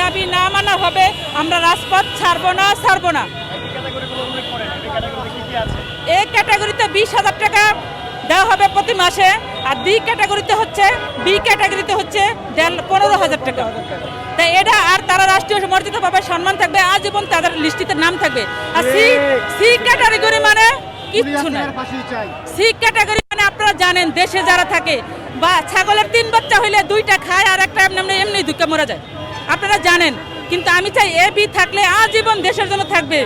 দাবি না মানা হবে, আমরা রাজপথ ছাড়বো না। এ ক্যাটাগরিতে 20,000 টাকা দেওয়া হবে প্রতি মাসে, আর বি ক্যাটাগরিতে হচ্ছে 15,000 টাকা। তাই এটা, আর তারা রাষ্ট্রীয় মর্যাদা পাবে, সম্মান থাকবে, আজীবন তাদের লিস্টিতে নাম থাকবে। আর সি ক্যাটাগরি মানে কিচ্ছু না। সি ক্যাটাগরি মানে আপনারা জানেন, দেশে যারা থাকে বা ছাগলের 3 বাচ্চা হইলে 2টা খায় আর একটা এমনি দুঃখে মরে যায়, আপনারা জানেন। কিন্তু আমি চাই এ বি থাকলে আজীবন দেশের জন্য থাকবে।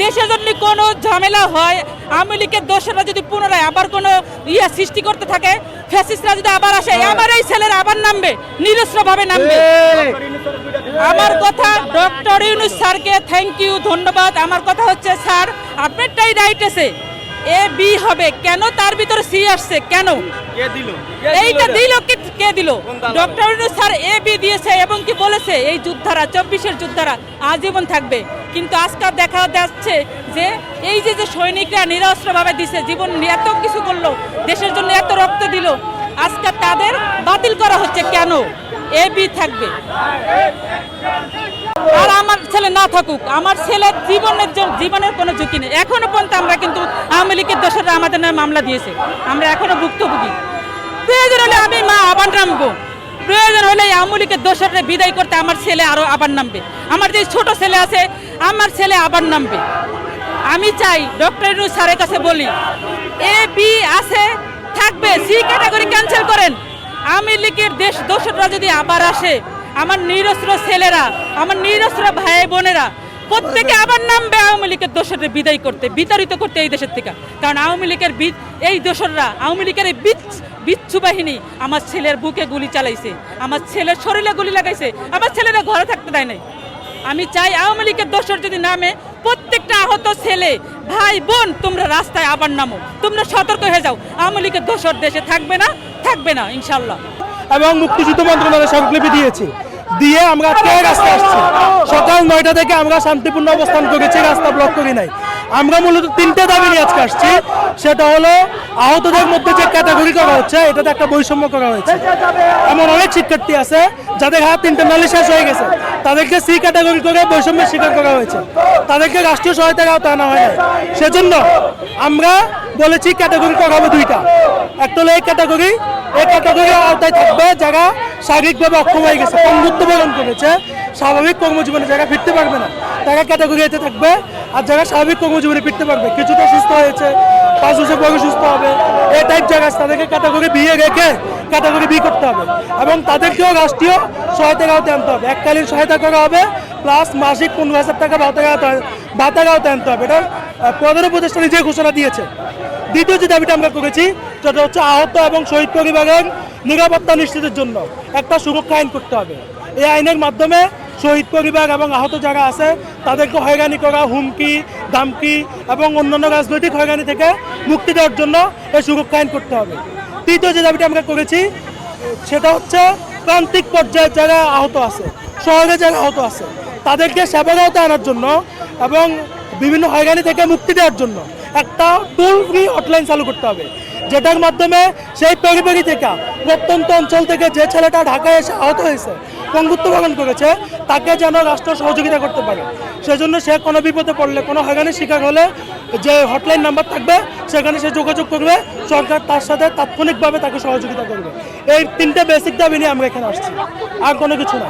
দেশের জন্য কোনো ঝামেলা হয়, আওয়ামী লীগের দোষরা যদি পুনরায় আবার কোনো সৃষ্টি করতে থাকে, ফ্যাসিস্টরা যদি আবার আসে, আমার এই ছেলেরা আবার নামবে, নিরস্ত্রভাবে নামবে। আমার কথা ডক্টর ইউনূস স্যারকে থ্যাংক ইউ, ধন্যবাদ। আমার কথা হচ্ছে, স্যার আপনারটাই রাইট আছে, এ বি হবে কেন, তার ভিতরে সি আসছে কেন, এইটা দিল কে দিল? Doctor Yunus sir A B দিয়েছে এবং কি বলেছে এই যোদ্ধারা 24-এর যোদ্ধারা আজীবন থাকবে। কিন্তু আজকাল দেখা যাচ্ছে যে এই যে সৈনিকরা নিরস্ত্রভাবে দিছে, জীবন এত কিছু করলো, দেশের জন্য এত রক্ত দিল, আজকাল তাদের বাতিল করা হচ্ছে কেন? এ বি থাকবে। আর আমার ছেলে না থাকুক, আমার ছেলের জীবনের কোনো ঝুঁকি নেই। এখনো পর্যন্ত আমরা কিন্তু আওয়ামী লীগের দোষরা আমাদের নামে মামলা দিয়েছে, আমরা এখনো ভুক্তভোগী। প্রয়োজন হলে আমি মা আবার নামবো, প্রয়োজন হলে আওয়ামী লীগের দোষরে বিদায় করতে আমার ছেলে আরো আবার নামবে, আমার যে ছোট ছেলে আছে আমার ছেলে আবার নামবে। আমি চাই ডক্টর ইউনূস স্যারের কাছে বলি, এ বি আছে থাকবে, সি ক্যাটাগরি ক্যান্সেল করেন। আওয়ামী লীগের দোষরা যদি আবার আসে, আমার নিরস্ত্র ছেলেরা, আমার নিরস্ত্র ভাই বোনেরা প্রত্যেকে আবার নামবে আওয়ামী লীগের দোষরে বিদায় করতে, বিতাড়িত করতে এই দেশের থেকে। কারণ আওয়ামী লীগের এই দোষররা, আওয়ামী লীগের এই বিচ্ছু বাহিনী আমার ছেলের বুকে গুলি চালাইছে, আমার ছেলের শরীরে গুলি লাগাইছে, আমার ছেলেরা ঘরে থাকতে দেয় নাই। আমি চাই আওয়ামী লীগের দোষর যদি নামে, প্রত্যেকটা আহত ছেলে ভাই বোন তোমরা রাস্তায় আবার নামো, তোমরা সতর্ক হয়ে যাও। আওয়ামী লীগের দোষর দেশে থাকবে না ইনশাল্লাহ। এবং মুক্তিযুদ্ধ মন্ত্রণালয় স্মারকলিপি দিয়ে আমরা আজকে রাস্তায় আসছি। সকাল 9টা থেকে আমরা শান্তিপূর্ণ অবস্থান করেছি, রাস্তা ব্লক করি নাই। আমরা মূলত 3টে দাবি নিয়ে আজকে আসছি। সেটা হলো, আহতদের মধ্যে যে ক্যাটাগরি করা হচ্ছে, এটাতে একটা বৈষম্য করা হয়েছে। এমন অনেক শিক্ষার্থী আছে যাদের হাত ইন্টারনালি শেষ হয়ে গেছে, তাদেরকে সি ক্যাটাগরি করে বৈষম্যের শিকার করা হয়েছে, তাদেরকে রাষ্ট্রীয় সহায়তার আওতায় আনা হয় না। সেজন্য আমরা বলেছি ক্যাটাগরি করা হবে 2টা। একটা হলো এই ক্যাটাগরির আওতায় থাকবে যারা শারীরিকভাবে অক্ষম হয়ে গেছে, পঙ্গুত্ব বরণ করেছে, স্বাভাবিক কর্মজীবনে যারা ফিরতে পারবে না, তারা ক্যাটাগরি এতে থাকবে। আর যারা স্বাভাবিক কর্মজীবনে ফিরতে পারবে, কিছুটা সুস্থ হয়েছে, 5 বছর পরে সুস্থ হবে, এই টাইপ জায়গা তাদেরকে ক্যাটাগরি বি রেখে ক্যাটাগরি বি করতে হবে। এবং তাদেরকেও রাষ্ট্রীয় সহায়তার আওতায় আনতে হবে, এককালীন সহায়তা করা হবে, প্লাস মাসিক 15,000 টাকা ভাতার আওতায় আনতে হবে। এটা প্রধান উপদেষ্টা নিজেই ঘোষণা দিয়েছে। দ্বিতীয় যে দাবিটা আমরা করেছি, সেটা হচ্ছে আহত এবং শহীদ পরিবারের নিরাপত্তা নিশ্চিতের জন্য একটা সুরক্ষা আইন করতে হবে। এই আইনের মাধ্যমে শহীদ পরিবার এবং আহত যারা আছে তাদেরকে হয়রানি করা, হুমকি ধামকি এবং অন্যান্য রাজনৈতিক হয়রানি থেকে মুক্তি দেওয়ার জন্য এই সুরক্ষা আইন করতে হবে। তৃতীয় যে দাবিটা আমরা করেছি, সেটা হচ্ছে প্রান্তিক পর্যায়ে যারা আহত আছে, শহরে যারা আহত আছে, তাদেরকে সেবার আওতায় আনার জন্য এবং বিভিন্ন হয়রানি থেকে মুক্তি দেওয়ার জন্য একটা টোল ফ্রি হটলাইন চালু করতে হবে, যেটার মাধ্যমে সেই পরিবারী থেকে, প্রত্যন্ত অঞ্চল থেকে যে ছেলেটা ঢাকায় এসে আহত হয়েছে, পঙ্গুত্ব বরণ করেছে, তাকে যেন রাষ্ট্র সহযোগিতা করতে পারে। সেজন্য সে কোনো বিপদে পড়লে, কোনো হয়রানির শিকার হলে যে হটলাইন নাম্বার থাকবে, সেখানে সে যোগাযোগ করবে, সরকার তার সাথে তাৎক্ষণিকভাবে তাকে সহযোগিতা করবে। এই 3টে বেসিক দাবি নিয়ে আমরা এখানে আসছি, আর কোনো কিছু না।